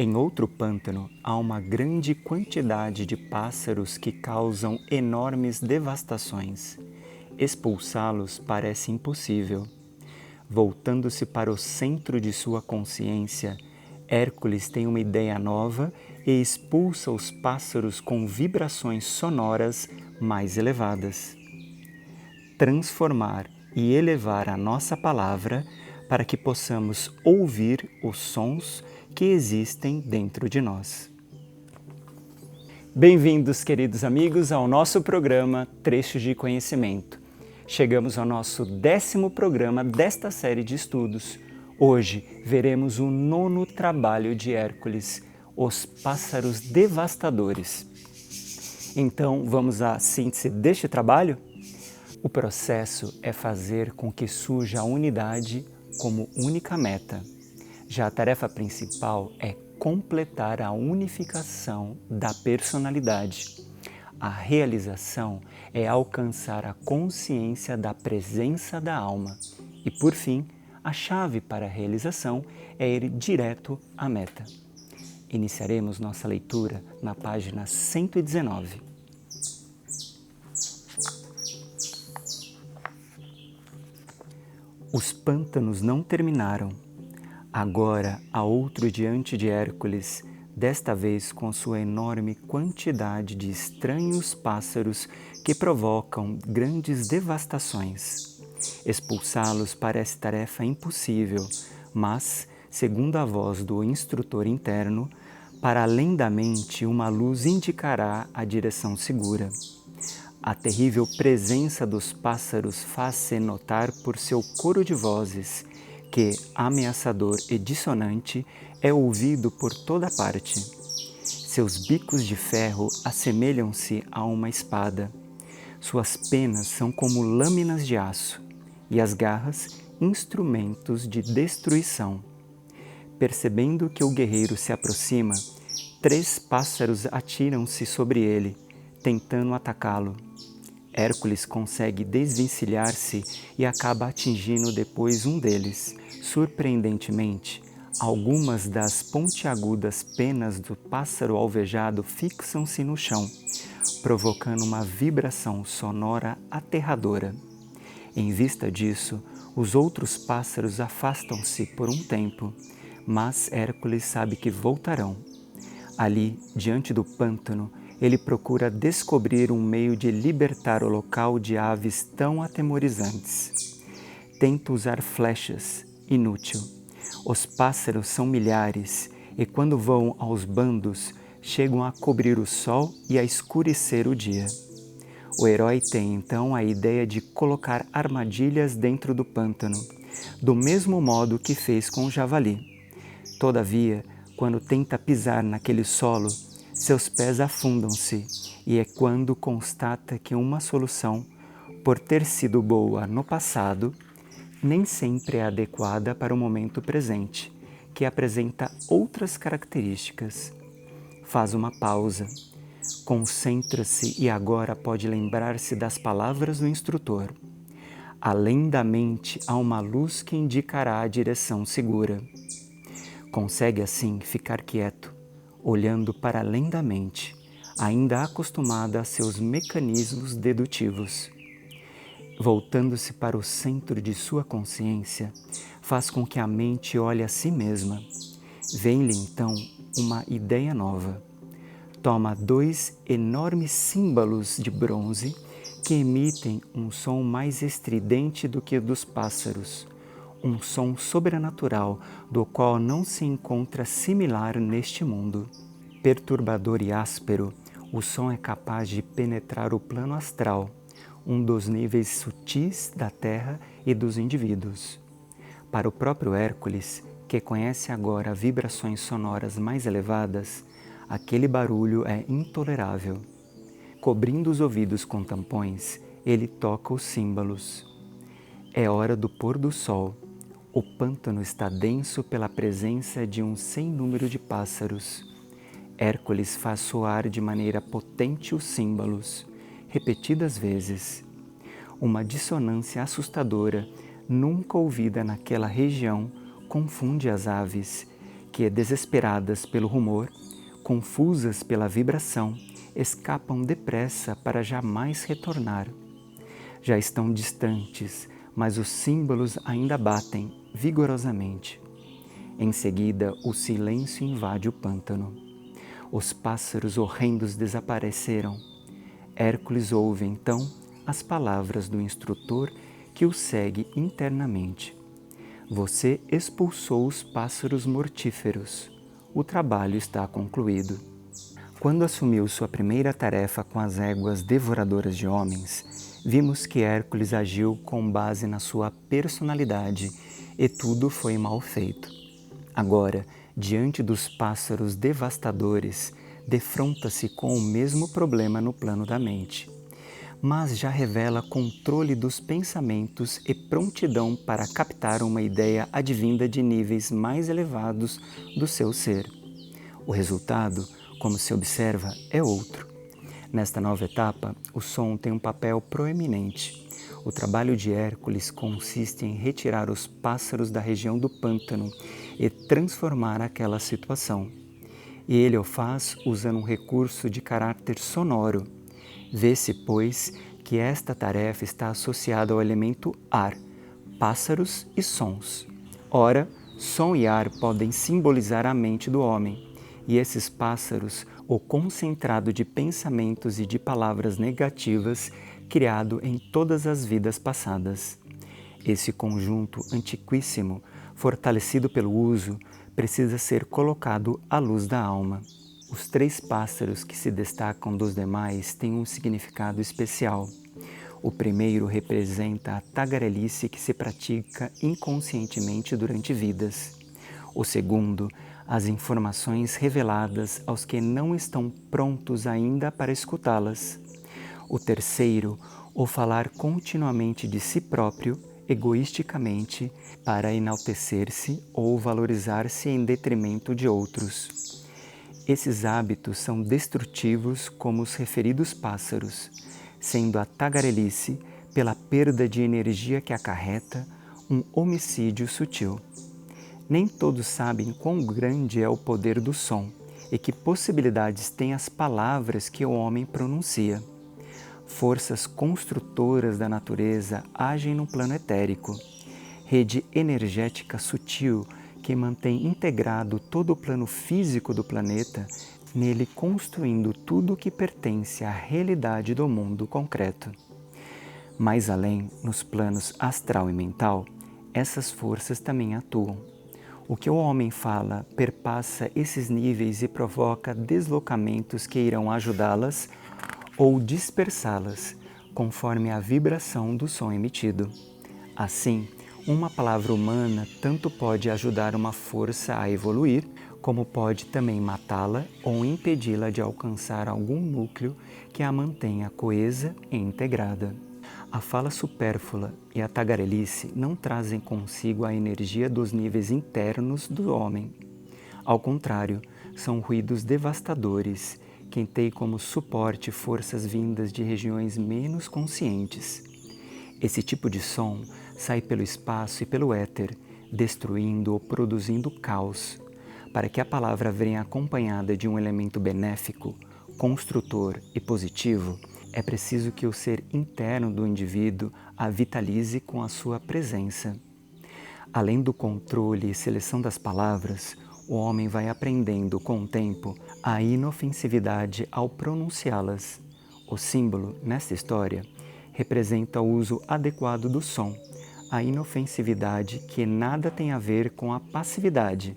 Em outro pântano há uma grande quantidade de pássaros que causam enormes devastações. Expulsá-los parece impossível. Voltando-se para o centro de sua consciência, Hércules tem uma ideia nova e expulsa os pássaros com vibrações sonoras mais elevadas. Transformar e elevar a nossa palavra para que possamos ouvir os sons que existem dentro de nós. Bem-vindos, queridos amigos, ao nosso programa Trechos de Conhecimento. Chegamos ao nosso 10º programa desta série de estudos. Hoje veremos o 9º trabalho de Hércules, Os Pássaros Devastadores. Então, vamos à síntese deste trabalho? O processo é fazer com que surja a unidade como única meta. Já a tarefa principal é completar a unificação da personalidade. A realização é alcançar a consciência da presença da alma. E, por fim, a chave para a realização é ir direto à meta. Iniciaremos nossa leitura na página 119. Os pântanos não terminaram. Agora há outro diante de Hércules, desta vez com sua enorme quantidade de estranhos pássaros que provocam grandes devastações. Expulsá-los parece tarefa impossível, mas, segundo a voz do instrutor interno, para além da mente uma luz indicará a direção segura. A terrível presença dos pássaros faz-se notar por seu coro de vozes, que, ameaçador e dissonante, é ouvido por toda parte. Seus bicos de ferro assemelham-se a uma espada. Suas penas são como lâminas de aço, e as garras, instrumentos de destruição. Percebendo que o guerreiro se aproxima, 3 pássaros atiram-se sobre ele, tentando atacá-lo. Hércules consegue desvencilhar-se e acaba atingindo depois um deles. Surpreendentemente, algumas das pontiagudas penas do pássaro alvejado fixam-se no chão, provocando uma vibração sonora aterradora. Em vista disso, os outros pássaros afastam-se por um tempo, mas Hércules sabe que voltarão. Ali, diante do pântano, ele procura descobrir um meio de libertar o local de aves tão atemorizantes. Tenta usar flechas, inútil. Os pássaros são milhares e quando voam aos bandos, chegam a cobrir o sol e a escurecer o dia. O herói tem então a ideia de colocar armadilhas dentro do pântano, do mesmo modo que fez com o javali. Todavia, quando tenta pisar naquele solo, seus pés afundam-se e é quando constata que uma solução, por ter sido boa no passado, nem sempre é adequada para o momento presente, que apresenta outras características. Faz uma pausa, concentra-se e agora pode lembrar-se das palavras do instrutor. Além da mente há uma luz que indicará a direção segura. Consegue assim ficar quieto, olhando para além da mente, ainda acostumada a seus mecanismos dedutivos. Voltando-se para o centro de sua consciência, faz com que a mente olhe a si mesma. Vem-lhe então uma ideia nova. Toma 2 enormes símbolos de bronze que emitem um som mais estridente do que o dos pássaros, um som sobrenatural do qual não se encontra similar neste mundo. Perturbador e áspero, o som é capaz de penetrar o plano astral, um dos níveis sutis da Terra e dos indivíduos. Para o próprio Hércules, que conhece agora vibrações sonoras mais elevadas, aquele barulho é intolerável. Cobrindo os ouvidos com tampões, ele toca os símbolos. É hora do pôr do sol. O pântano está denso pela presença de um sem número de pássaros. Hércules faz soar de maneira potente os símbolos, repetidas vezes. Uma dissonância assustadora, nunca ouvida naquela região, confunde as aves, que, desesperadas pelo rumor, confusas pela vibração, escapam depressa para jamais retornar. Já estão distantes, mas os símbolos ainda batem vigorosamente. Em seguida, o silêncio invade o pântano. Os pássaros horrendos desapareceram. Hércules ouve, então, as palavras do instrutor que o segue internamente. Você expulsou os pássaros mortíferos. O trabalho está concluído. Quando assumiu sua primeira tarefa com as éguas devoradoras de homens, vimos que Hércules agiu com base na sua personalidade e tudo foi mal feito. Agora, diante dos pássaros devastadores, defronta-se com o mesmo problema no plano da mente, mas já revela controle dos pensamentos e prontidão para captar uma ideia advinda de níveis mais elevados do seu ser. O resultado, como se observa, é outro. Nesta nova etapa, o som tem um papel proeminente. O trabalho de Hércules consiste em retirar os pássaros da região do pântano e transformar aquela situação. E ele o faz usando um recurso de caráter sonoro. Vê-se, pois, que esta tarefa está associada ao elemento ar, pássaros e sons. Ora, som e ar podem simbolizar a mente do homem, e esses pássaros, o concentrado de pensamentos e de palavras negativas criado em todas as vidas passadas. Esse conjunto antiquíssimo, fortalecido pelo uso, precisa ser colocado à luz da alma. Os 3 pássaros que se destacam dos demais têm um significado especial. O primeiro representa a tagarelice que se pratica inconscientemente durante vidas. O segundo, as informações reveladas aos que não estão prontos ainda para escutá-las. O terceiro, o falar continuamente de si próprio, egoisticamente, para enaltecer-se ou valorizar-se em detrimento de outros. Esses hábitos são destrutivos como os referidos pássaros, sendo a tagarelice, pela perda de energia que acarreta, um homicídio sutil. Nem todos sabem quão grande é o poder do som e que possibilidades têm as palavras que o homem pronuncia. Forças construtoras da natureza agem no plano etérico, rede energética sutil que mantém integrado todo o plano físico do planeta, nele construindo tudo o que pertence à realidade do mundo concreto. Mais além, nos planos astral e mental, essas forças também atuam. O que o homem fala perpassa esses níveis e provoca deslocamentos que irão ajudá-las ou dispersá-las, conforme a vibração do som emitido. Assim, uma palavra humana tanto pode ajudar uma força a evoluir, como pode também matá-la ou impedi-la de alcançar algum núcleo que a mantenha coesa e integrada. A fala supérflua e a tagarelice não trazem consigo a energia dos níveis internos do homem. Ao contrário, são ruídos devastadores que têm como suporte forças vindas de regiões menos conscientes. Esse tipo de som sai pelo espaço e pelo éter, destruindo ou produzindo caos. Para que a palavra venha acompanhada de um elemento benéfico, construtor e positivo, é preciso que o ser interno do indivíduo a vitalize com a sua presença. Além do controle e seleção das palavras, o homem vai aprendendo com o tempo a inofensividade ao pronunciá-las. O símbolo, nesta história, representa o uso adequado do som, a inofensividade que nada tem a ver com a passividade,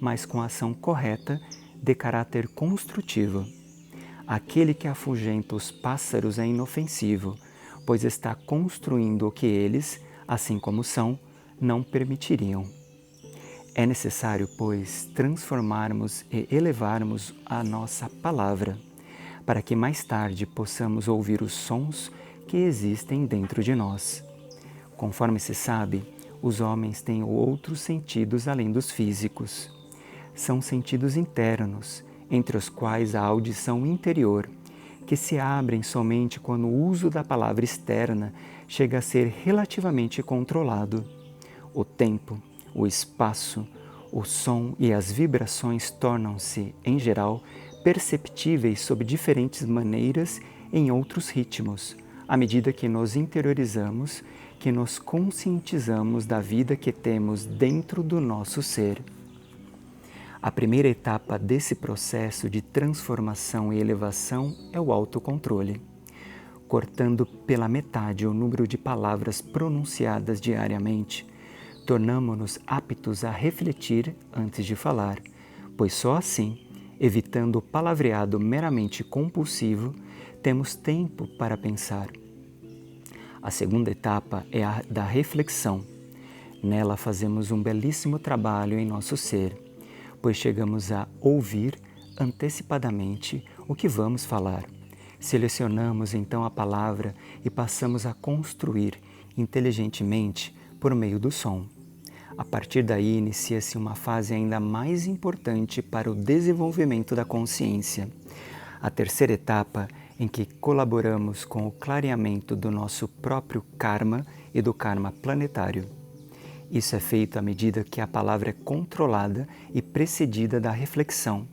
mas com a ação correta de caráter construtivo. Aquele que afugenta os pássaros é inofensivo, pois está construindo o que eles, assim como são, não permitiriam. É necessário, pois, transformarmos e elevarmos a nossa palavra, para que mais tarde possamos ouvir os sons que existem dentro de nós. Conforme se sabe, os homens têm outros sentidos além dos físicos. São sentidos internos, entre os quais a audição interior, que se abrem somente quando o uso da palavra externa chega a ser relativamente controlado. O tempo, o espaço, O som e as vibrações tornam-se, em geral, perceptíveis sob diferentes maneiras em outros ritmos, à medida que nos interiorizamos, que nos conscientizamos da vida que temos dentro do nosso ser. A primeira etapa desse processo de transformação e elevação é o autocontrole. Cortando pela metade o número de palavras pronunciadas diariamente, tornamo-nos aptos a refletir antes de falar, pois só assim, evitando o palavreado meramente compulsivo, temos tempo para pensar. A segunda etapa é a da reflexão. Nela fazemos um belíssimo trabalho em nosso ser, pois chegamos a ouvir antecipadamente o que vamos falar. Selecionamos então a palavra e passamos a construir inteligentemente por meio do som. A partir daí inicia-se uma fase ainda mais importante para o desenvolvimento da consciência. A terceira etapa em que colaboramos com o clareamento do nosso próprio karma e do karma planetário. Isso é feito à medida que a palavra é controlada e precedida da reflexão,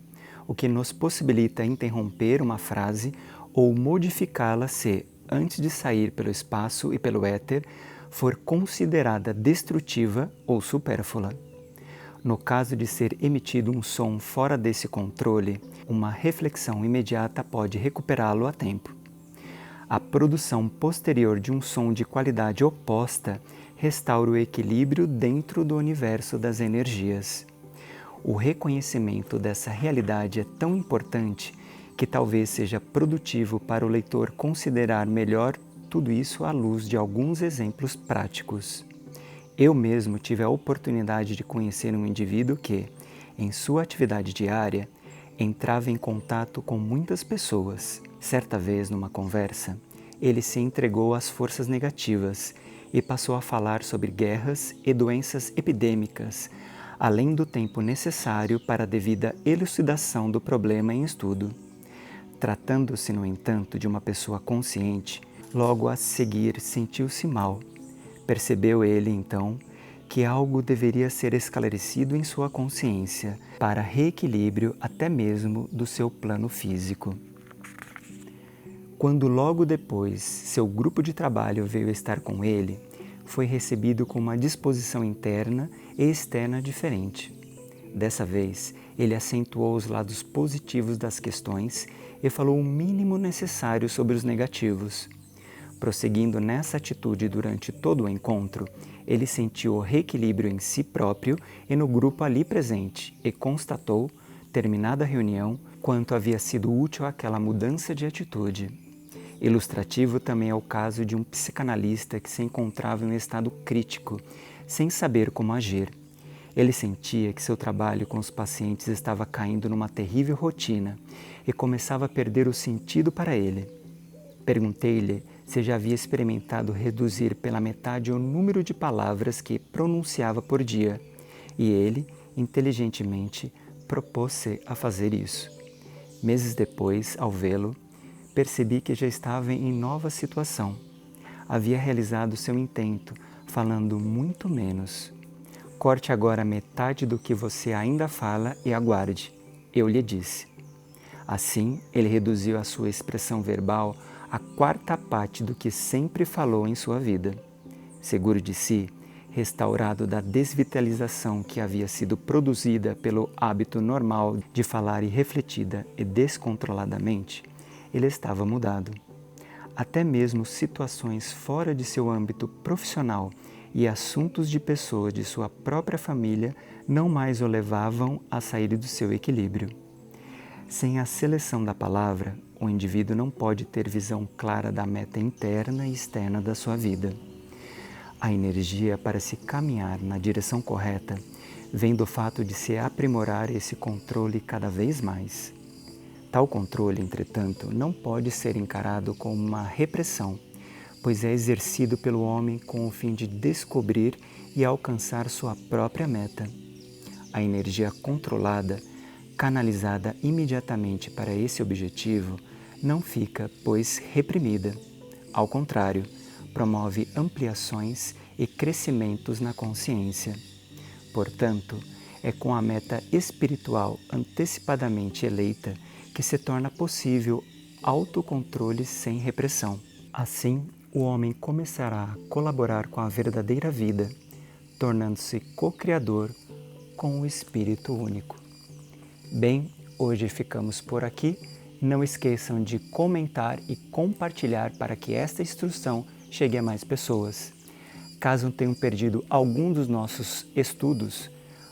o que nos possibilita interromper uma frase ou modificá-la se, antes de sair pelo espaço e pelo éter, for considerada destrutiva ou supérflua. No caso de ser emitido um som fora desse controle, uma reflexão imediata pode recuperá-lo a tempo. A produção posterior de um som de qualidade oposta restaura o equilíbrio dentro do universo das energias. O reconhecimento dessa realidade é tão importante que talvez seja produtivo para o leitor considerar melhor tudo isso à luz de alguns exemplos práticos. Eu mesmo tive a oportunidade de conhecer um indivíduo que, em sua atividade diária, entrava em contato com muitas pessoas. Certa vez, numa conversa, ele se entregou às forças negativas e passou a falar sobre guerras e doenças epidêmicas, além do tempo necessário para a devida elucidação do problema em estudo. Tratando-se, no entanto, de uma pessoa consciente, logo a seguir sentiu-se mal. Percebeu ele, então, que algo deveria ser esclarecido em sua consciência para reequilíbrio até mesmo do seu plano físico. Quando logo depois seu grupo de trabalho veio estar com ele, foi recebido com uma disposição interna e externa diferente. Dessa vez, ele acentuou os lados positivos das questões e falou o mínimo necessário sobre os negativos. Prosseguindo nessa atitude durante todo o encontro, ele sentiu o reequilíbrio em si próprio e no grupo ali presente e constatou, terminada a reunião, quanto havia sido útil aquela mudança de atitude. Ilustrativo também é o caso de um psicanalista que se encontrava em um estado crítico, sem saber como agir. Ele sentia que seu trabalho com os pacientes estava caindo numa terrível rotina e começava a perder o sentido para ele. Perguntei-lhe se já havia experimentado reduzir pela metade o número de palavras que pronunciava por dia, e ele, inteligentemente, propôs-se a fazer isso. Meses depois, ao vê-lo, percebi que já estava em nova situação. Havia realizado seu intento, falando muito menos. Corte agora metade do que você ainda fala e aguarde, eu lhe disse. Assim, ele reduziu a sua expressão verbal a quarta parte do que sempre falou em sua vida. Seguro de si, restaurado da desvitalização que havia sido produzida pelo hábito normal de falar irrefletida e descontroladamente, ele estava mudado. Até mesmo situações fora de seu âmbito profissional e assuntos de pessoas de sua própria família não mais o levavam a sair do seu equilíbrio. Sem a seleção da palavra, o indivíduo não pode ter visão clara da meta interna e externa da sua vida. A energia para se caminhar na direção correta vem do fato de se aprimorar esse controle cada vez mais. Tal controle, entretanto, não pode ser encarado como uma repressão, pois é exercido pelo homem com o fim de descobrir e alcançar sua própria meta. A energia controlada, canalizada imediatamente para esse objetivo, não fica, pois, reprimida. Ao contrário, promove ampliações e crescimentos na consciência. Portanto, É com a meta espiritual antecipadamente eleita que se torna possível autocontrole sem repressão. Assim, o homem começará a colaborar com a verdadeira vida, tornando-se co-criador com o Espírito único. Bem, hoje ficamos por aqui. Não esqueçam de comentar e compartilhar para que esta instrução chegue a mais pessoas. Caso tenham perdido algum dos nossos estudos,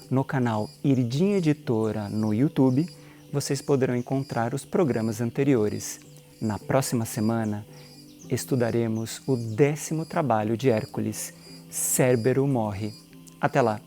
no canal Iridinha Editora no YouTube, vocês poderão encontrar os programas anteriores. Na próxima semana, estudaremos o 10º trabalho de Hércules, Cérbero morre. Até lá!